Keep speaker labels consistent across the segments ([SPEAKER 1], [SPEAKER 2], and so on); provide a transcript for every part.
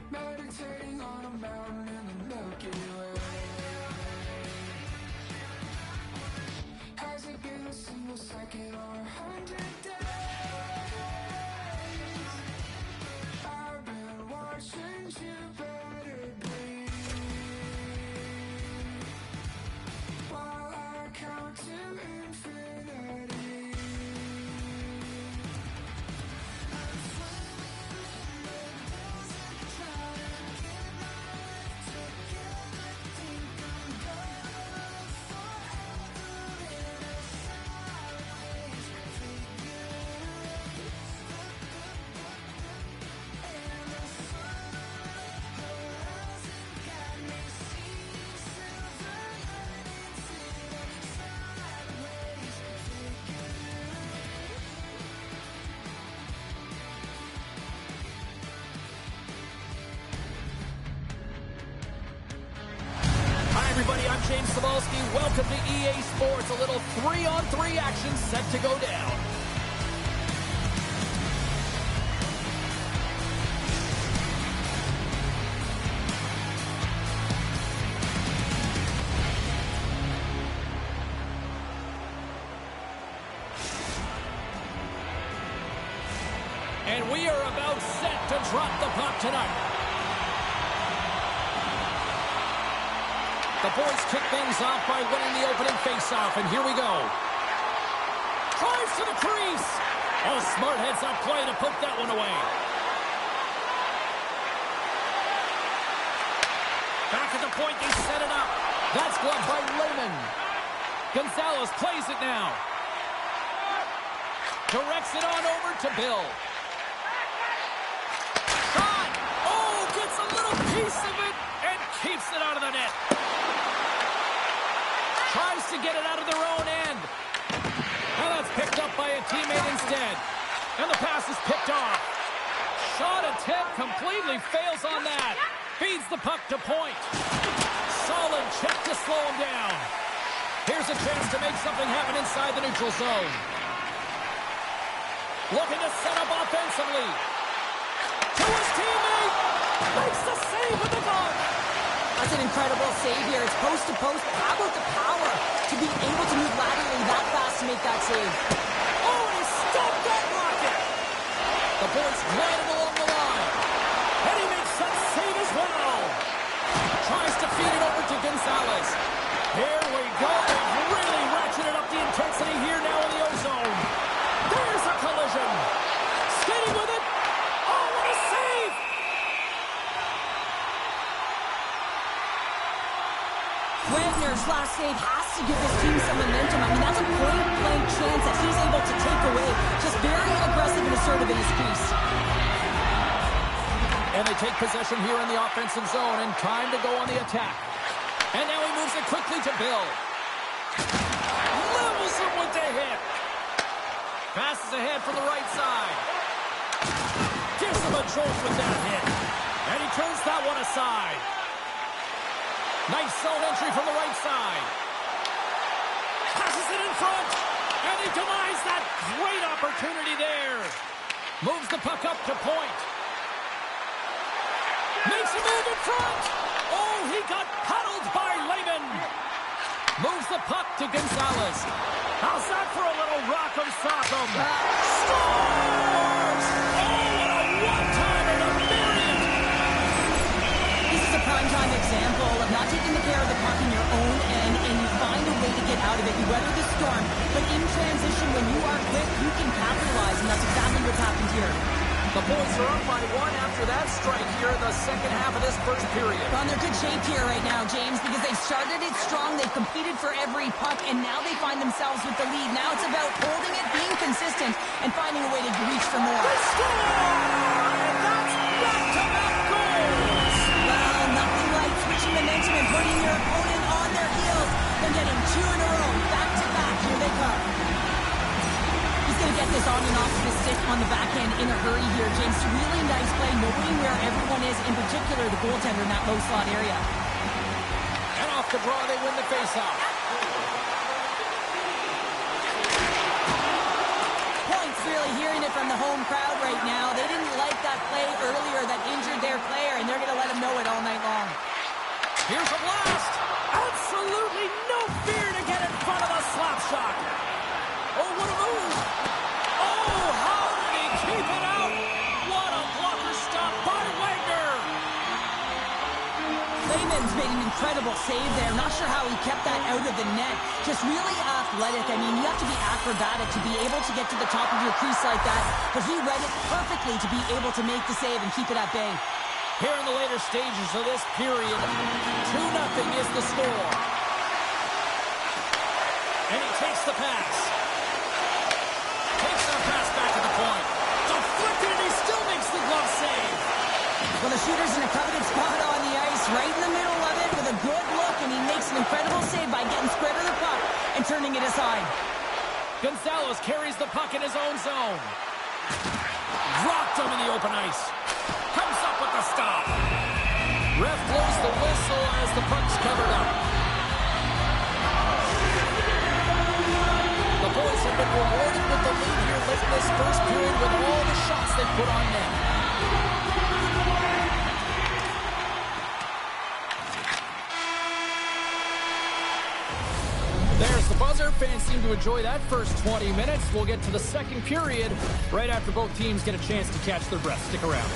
[SPEAKER 1] Meditating on a mountain in the Milky Way. Has it been a single second or 100 days? I've been watching you better breathe while I count to infinity.
[SPEAKER 2] Everybody, I'm James Cebulski. Welcome to EA Sports. A little 3-on-3 action set to go down. And we are about set to drop the puck tonight. The boys kick things off by winning the opening faceoff, and here we go. Drives to the crease. Oh, smart heads-up play to poke that one away. Back at the point, they set it up. That's gloved by Lehman. Gonzalez plays it now. Directs it on over to Bill. Shot! Oh, gets a little piece of it and keeps it out of the net. Tries to get it out of their own end. And that's picked up by a teammate instead. And the pass is picked off. Shot attempt completely fails on that. Feeds the puck to point. Solid check to slow him down. Here's a chance to make something happen inside the neutral zone. Looking to set up offensively. To his teammate. Makes the save with the glove.
[SPEAKER 3] That's an incredible save here. It's post to post, but how about the power to be able to move laterally that fast to make that save?
[SPEAKER 2] Oh, he stopped that rocket! The boys glided along the line. And he makes that save as well. Tries to feed it over to Gonzalez. Here we go. They've really ratcheted up the intensity here now in the O-zone. There's a collision. Skating with it. Oh, what a save!
[SPEAKER 3] Wagner's last save has to give his team some momentum. I mean, that's a point-blank chance that he's able to take away. Just very aggressive and assertive in his piece.
[SPEAKER 2] And they take possession here in the offensive zone, and time to go on the attack. And now he moves it quickly to Bill. Levels him with the hit. Passes ahead from the right side. Gives him a jolt with that hit. And he turns that one aside. Nice zone entry from the right side. Passes it in front. And he denies that great opportunity there. Moves the puck up to point. Makes a move in front. Oh, he got paddled by Lehman. Moves the puck to Gonzalez. How's that for a little rock'em sock'em? Scores! Oh, what a one-timer to Marion!
[SPEAKER 3] This is a prime time to example of not taking the care of the puck in your own end, and you find a way to get out of it. You weather the storm, but in transition, when you are quick, you can capitalize, and that's exactly what's happened here.
[SPEAKER 2] The boys are up by one after that strike here in the second half of this first period.
[SPEAKER 3] They're on their good shape here right now, James, because they've started it strong. They've competed for every puck, and now they find themselves with the lead. Now it's about holding it, being consistent, and finding a way to reach for more.
[SPEAKER 2] They score! And that's back-to-back goals!
[SPEAKER 3] Well, nothing like switching momentum and putting your opponent on their heels and getting two in a row. Back-to-back, here they come. He's going to get this on and off the stick on the backhand in a hurry here, James. Really nice play, knowing where everyone is, in particular the goaltender in that low slot area.
[SPEAKER 2] And off the draw, they win the faceoff.
[SPEAKER 3] Points really hearing it from the home crowd right now. They didn't like that play earlier that injured their player, and they're going to let him know it all night long.
[SPEAKER 2] Here's a blast! Absolutely no fear to get in front of the slap shot. Oh, what a move! Oh, how did he keep it out? What a blocker stop by Wagner!
[SPEAKER 3] Lehman's made an incredible save there. Not sure how he kept that out of the net. Just really athletic. I mean, you have to be acrobatic to be able to get to the top of your crease like that. But he read it perfectly to be able to make the save and keep it at bay.
[SPEAKER 2] Here in the later stages of this period, 2-0 is the score. And he takes the pass. Takes the pass back to the point. Deflected, and he still makes the glove save.
[SPEAKER 3] Well, the shooter's in a coveted spot on the ice, right in the middle of it with a good look, and he makes an incredible save by getting spread of the puck and turning it aside.
[SPEAKER 2] Gonzalez carries the puck in his own zone. Rocked him in the open ice. Comes up with the stop. Ref blows the whistle as the puck's covered up. The boys have been rewarded with the lead here late in this first period with all the shots they put on net. There's the buzzer. Fans seem to enjoy that first 20 minutes. We'll get to the second period right after both teams get a chance to catch their breath. Stick around.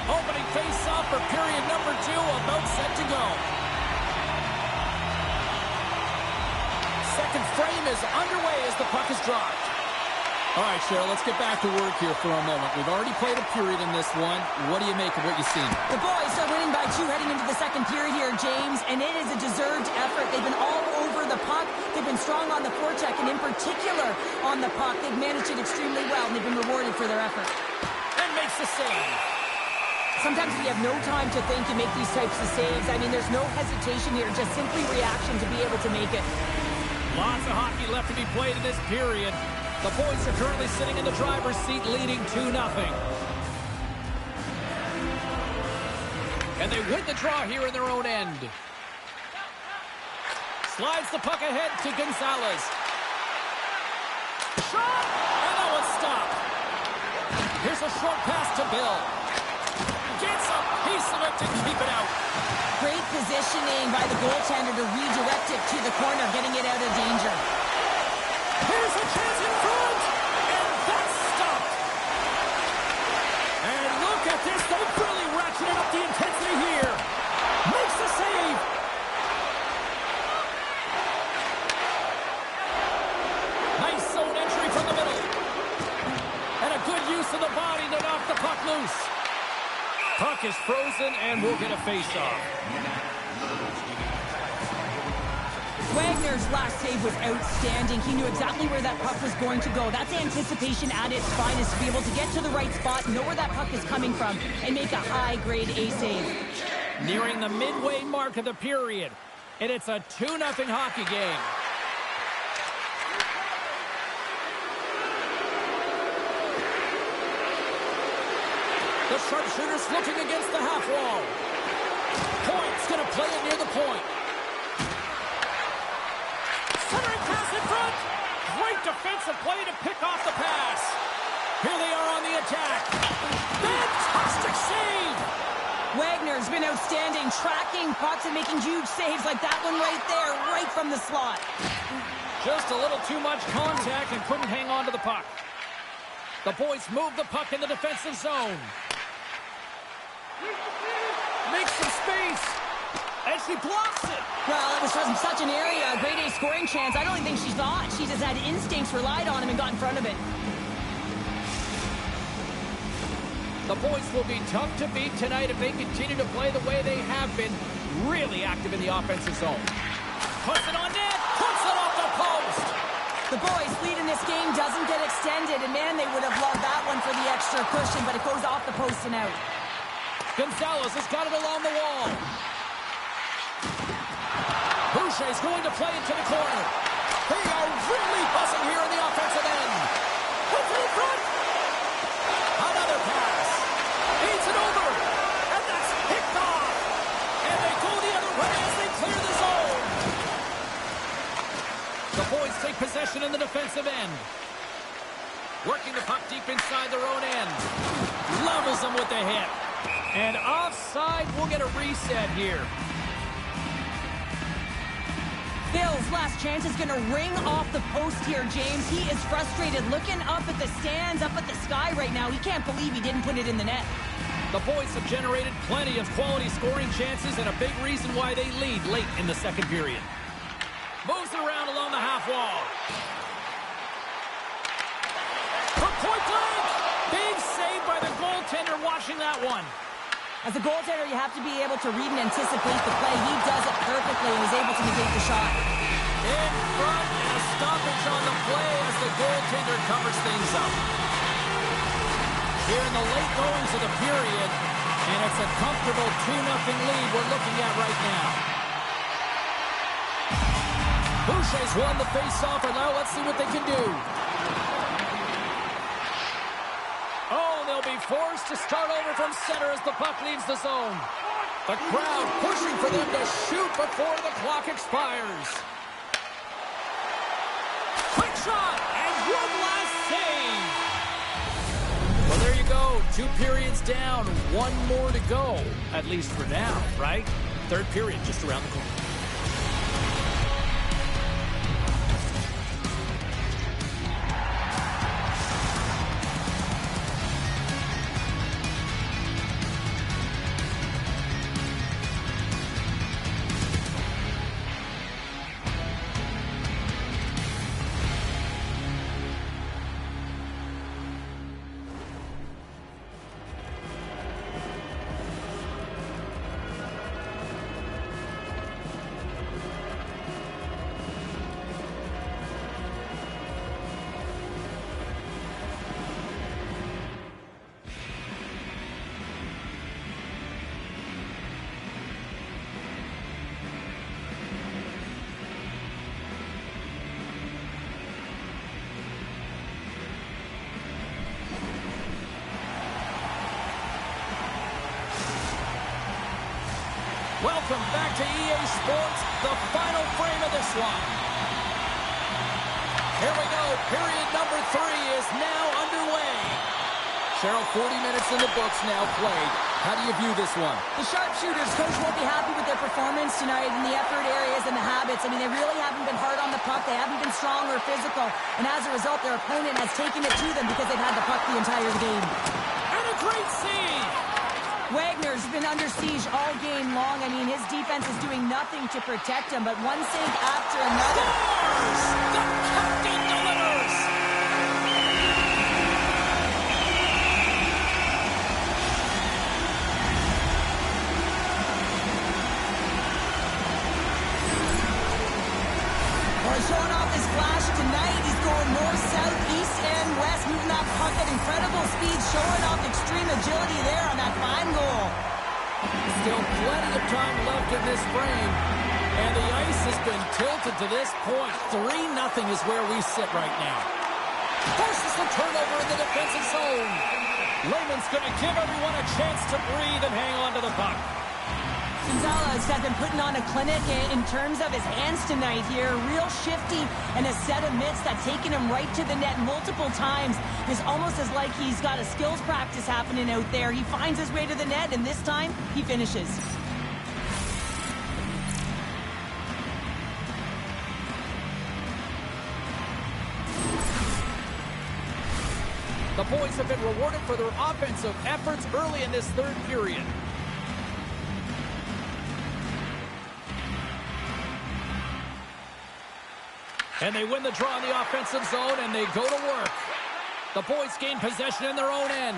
[SPEAKER 2] Opening face-off for period number 2, about set to go. Second frame is underway as the puck is dropped. All right, Cheryl, let's get back to work here for a moment. We've already played a period in this one. What do you make of what you've seen?
[SPEAKER 3] The boys are winning by 2 heading into the second period here, James, and it is a deserved effort. They've been all over the puck. They've been strong on the forecheck, and in particular on the puck. They've managed it extremely well, and they've been rewarded for their effort.
[SPEAKER 2] And makes the save.
[SPEAKER 3] Sometimes when you have no time to think, you make these types of saves. I mean, there's no hesitation here, just simply reaction to be able to make it.
[SPEAKER 2] Lots of hockey left to be played in this period. The boys are currently sitting in the driver's seat, leading 2-0. And they win the draw here in their own end. Slides the puck ahead to Gonzalez. Shot! And that one's stopped. Here's a short pass to Bill. Gets a piece of it to keep it out.
[SPEAKER 3] Great positioning by the goaltender to redirect it to the corner, getting it out of danger.
[SPEAKER 2] Here's a chance in front, and that's stopped. And look at this, they've really ratcheted up the intensity here. Makes use of the body to knock the puck loose. Puck is frozen, and we'll get a face-off.
[SPEAKER 3] Wagner's last save was outstanding. He knew exactly where that puck was going to go. That's anticipation at its finest, to be able to get to the right spot, know where that puck is coming from, and make a high-grade A save.
[SPEAKER 2] Nearing the midway mark of the period, and it's a 2-0 hockey game. The sharpshooter's looking against the half wall. Point's going to play it near the point. Centering pass in front. Great defensive play to pick off the pass. Here they are on the attack. Fantastic save.
[SPEAKER 3] Wagner's been outstanding, tracking pucks and making huge saves like that one right there, right from the slot.
[SPEAKER 2] Just a little too much contact and couldn't hang on to the puck. The boys move the puck in the defensive zone. Makes some space. And she blocks it.
[SPEAKER 3] Well, it was from such an area, a grade A scoring chance. I don't even think she thought. She just had instincts, relied on him, and got in front of it.
[SPEAKER 2] The boys will be tough to beat tonight if they continue to play the way they have been, really active in the offensive zone. Puts it on net, puts it off the post.
[SPEAKER 3] The boys' lead in this game doesn't get extended, and man, they would have loved that one for the extra cushion, but it goes off the post and out.
[SPEAKER 2] Gonzalez has got it along the wall. Boucher's going to play it to the corner. They are really buzzing here in the offensive end. Puts it in front. Another pass. Eats it over. And that's picked off. And they go the other way as they clear the zone. The boys take possession in the defensive end. Working the puck deep inside their own end. Levels them with the hit. And offside, we'll get a reset here.
[SPEAKER 3] Bill's last chance is going to ring off the post here, James. He is frustrated, looking up at the stands, up at the sky right now. He can't believe he didn't put it in the net.
[SPEAKER 2] The boys have generated plenty of quality scoring chances and a big reason why they lead late in the second period. Moves it around along the half wall. From point blank! Big save by the goaltender watching that one.
[SPEAKER 3] As a goaltender, you have to be able to read and anticipate the play. He does it perfectly and is able to negate the shot.
[SPEAKER 2] In front and a stoppage on the play as the goaltender covers things up. Here in the late goings of the period, and it's a comfortable 2-0 lead we're looking at right now. Boucher's won the face-off, and now let's see what they can do. Oh, they'll be forced to start over from center as the puck leaves the zone. The crowd pushing for them to shoot before the clock expires. Quick shot, and one last save. Well, there you go. 2 periods down, 1 more to go, at least for now, right? Third period just around the corner. Welcome back to EA Sports, the final frame of this one. Here we go. Period number 3 is now underway. Cheryl, 40 minutes in the books now played. How do you view this one?
[SPEAKER 3] The sharpshooters, coach, won't be happy with their performance tonight in the effort areas and the habits. I mean, they really haven't been hard on the puck. They haven't been strong or physical. And as a result, their opponent has taken it to them because they've had the puck the entire game.
[SPEAKER 2] And a great save.
[SPEAKER 3] Wagner's been under siege all game long. I mean, his defense is doing nothing to protect him, but one save after another.
[SPEAKER 2] Scores! The captain delivers!
[SPEAKER 3] agility there on that fine goal.
[SPEAKER 2] Still plenty of time left in this frame. And the ice has been tilted to this point. 3-0 is where we sit right now. Forces the turnover in the defensive zone. Lehman's going to give everyone a chance to breathe and hang on to the puck.
[SPEAKER 3] Gonzalez has been putting on a clinic in terms of his hands tonight here. Real shifty and a set of mitts that taken him right to the net multiple times. It's almost as like he's got a skills practice happening out there. He finds his way to the net, and this time he finishes.
[SPEAKER 2] The boys have been rewarded for their offensive efforts early in this third period. And they win the draw in the offensive zone, and they go to work. The boys gain possession in their own end.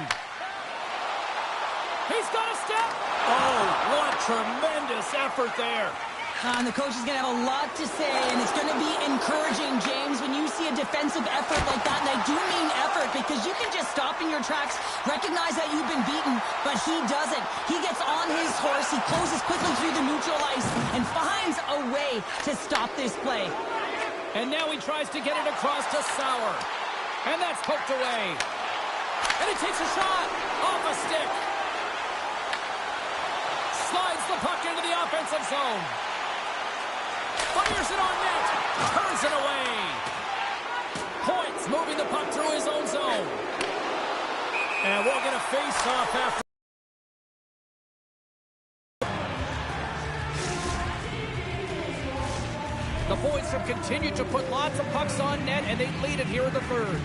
[SPEAKER 2] He's got a step. Oh, what tremendous effort there.
[SPEAKER 3] And the coach is going to have a lot to say, and it's going to be encouraging, James, when you see a defensive effort like that. And I do mean effort, because you can just stop in your tracks, recognize that you've been beaten, but he doesn't. He gets on his horse, he closes quickly through the neutral ice, and finds a way to stop this play.
[SPEAKER 2] And now he tries to get it across to Sauer. And that's poked away. And he takes a shot off a stick. Slides the puck into the offensive zone. Fires it on net. Turns it away. Points moving the puck through his own zone. And we'll get a face-off after. The boys have continued to put lots of pucks on net, and they lead it here in the third.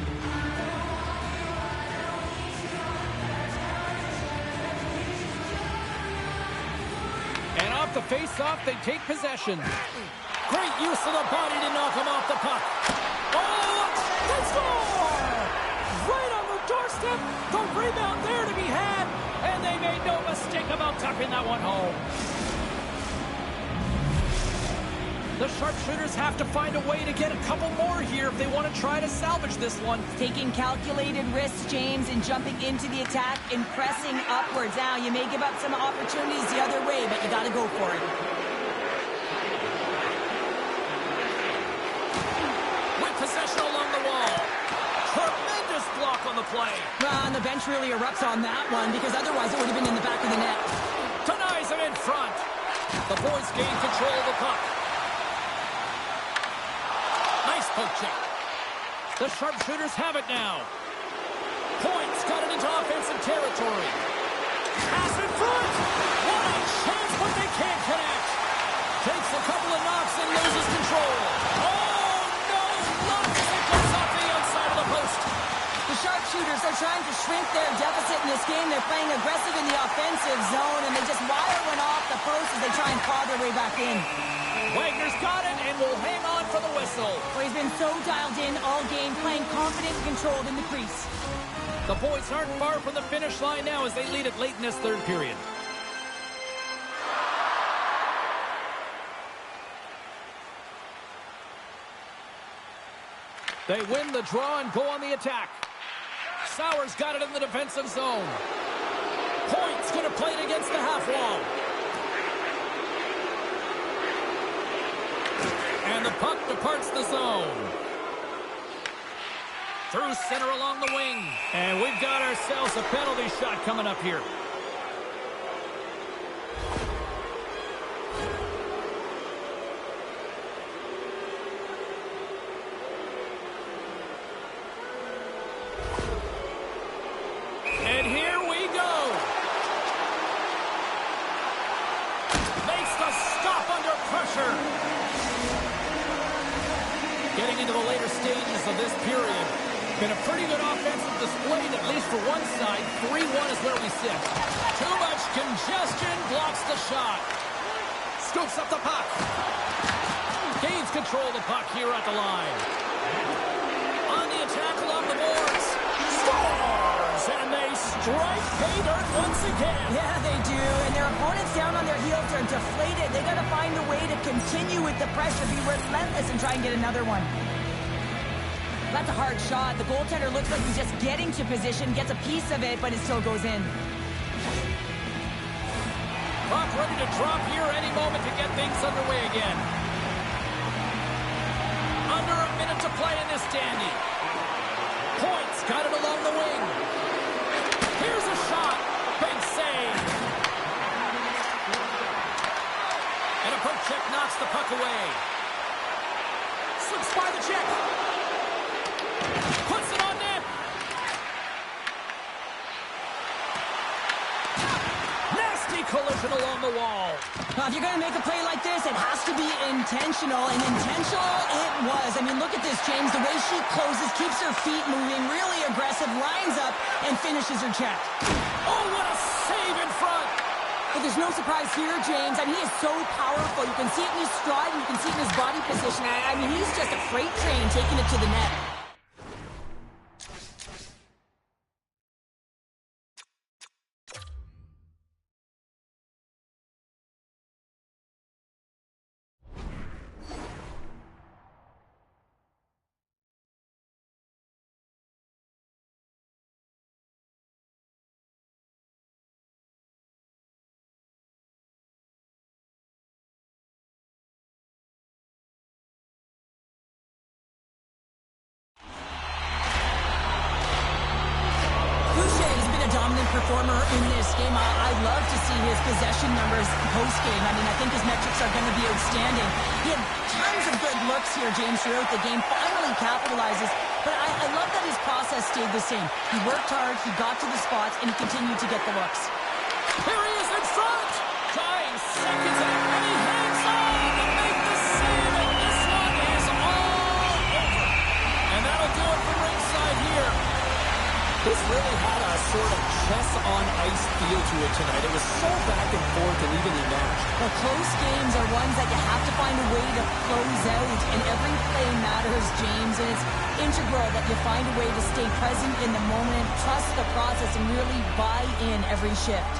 [SPEAKER 2] And off the face-off, they take possession. Great use of the body to knock him off the puck. Oh, they score! Right on the doorstep, the rebound there to be had, and they made no mistake about tucking that one home. The sharpshooters have to find a way to get a couple more here if they want to try to salvage this one.
[SPEAKER 3] Taking calculated risks, James, and jumping into the attack and pressing upwards. Now, you may give up some opportunities the other way, but you got to go for it.
[SPEAKER 2] With possession along the wall. Tremendous block on the play.
[SPEAKER 3] And the bench really erupts on that one, because otherwise it would have been in the back of the net.
[SPEAKER 2] Denies him in front. The boys gain control of the puck. Nice poke check. The sharpshooters have it now. Points got it into offensive territory. Pass in front. What a chance, but they can't connect. Takes a couple of knocks and loses control. Oh, no. Knocks it goes off the outside of the post.
[SPEAKER 3] The sharpshooters are trying to shrink their deficit in this game. They're playing aggressive in the offensive zone, and they just wire one off the post as they try and claw their way back in.
[SPEAKER 2] Wagner's got it and will hang on for the whistle.
[SPEAKER 3] Well, he's been so dialed in all game, playing confident and controlled in the crease.
[SPEAKER 2] The boys aren't far from the finish line now as they lead it late in this third period. They win the draw and go on the attack. Sauer's got it in the defensive zone. Point's going to play it against the half wall. And the puck departs the zone. Through center along the wing. And we've got ourselves a penalty shot coming up here. And here we go. Makes the stop under pressure. Getting into the later stages of this period. Been a pretty good offensive display, at least for one side. 3-1 is where we sit. Too much congestion blocks the shot. Scoops up the puck. Gains control of the puck here at the line. On the attack along the boards. Scores! And they strike pay dirt once again.
[SPEAKER 3] Yeah, they do. And their opponents down on their heels are deflated. They got to find a way to continue with the pressure, be relentless, and try and get another one. That's a hard shot. The goaltender looks like he's just getting to position, gets a piece of it, but it still goes in.
[SPEAKER 2] Puck ready to drop here any moment to get things underway again. Under a minute to play in this dandy. Points got it along the wing. Here's a shot. Big save. And a poke check knocks the puck away. Slips by the check. Puts it on net. Nasty collision along the wall.
[SPEAKER 3] Now, if you're going to make a play like this, it has to be intentional, and intentional it was. I mean, look at this, James. The way she closes, keeps her feet moving, really aggressive, lines up, and finishes her check.
[SPEAKER 2] Oh, what a save in front.
[SPEAKER 3] But there's no surprise here, James. I mean, he is so powerful. You can see it in his stride, and you can see it in his body position. I mean, he's just a freight train taking it to the net. Dominant performer in this game. I'd love to see his possession numbers post-game. I mean, I think his metrics are going to be outstanding. He had tons of good looks here, James, throughout the game. Finally capitalizes. But I love that his process stayed the same. He worked hard, he got to the spots, and he continued to get the looks.
[SPEAKER 2] Here he is in front. Dying seconds, and he hangs on to make the save, and this one is all over. And that'll do it from ringside here. This really had a sort of chess-on-ice feel to it tonight. It was so back and forth and evenly matched.
[SPEAKER 3] Well, close games are ones that you have to find a way to close out, and every play matters, James, and it's integral that you find a way to stay present in the moment, trust the process, and really buy in every shift.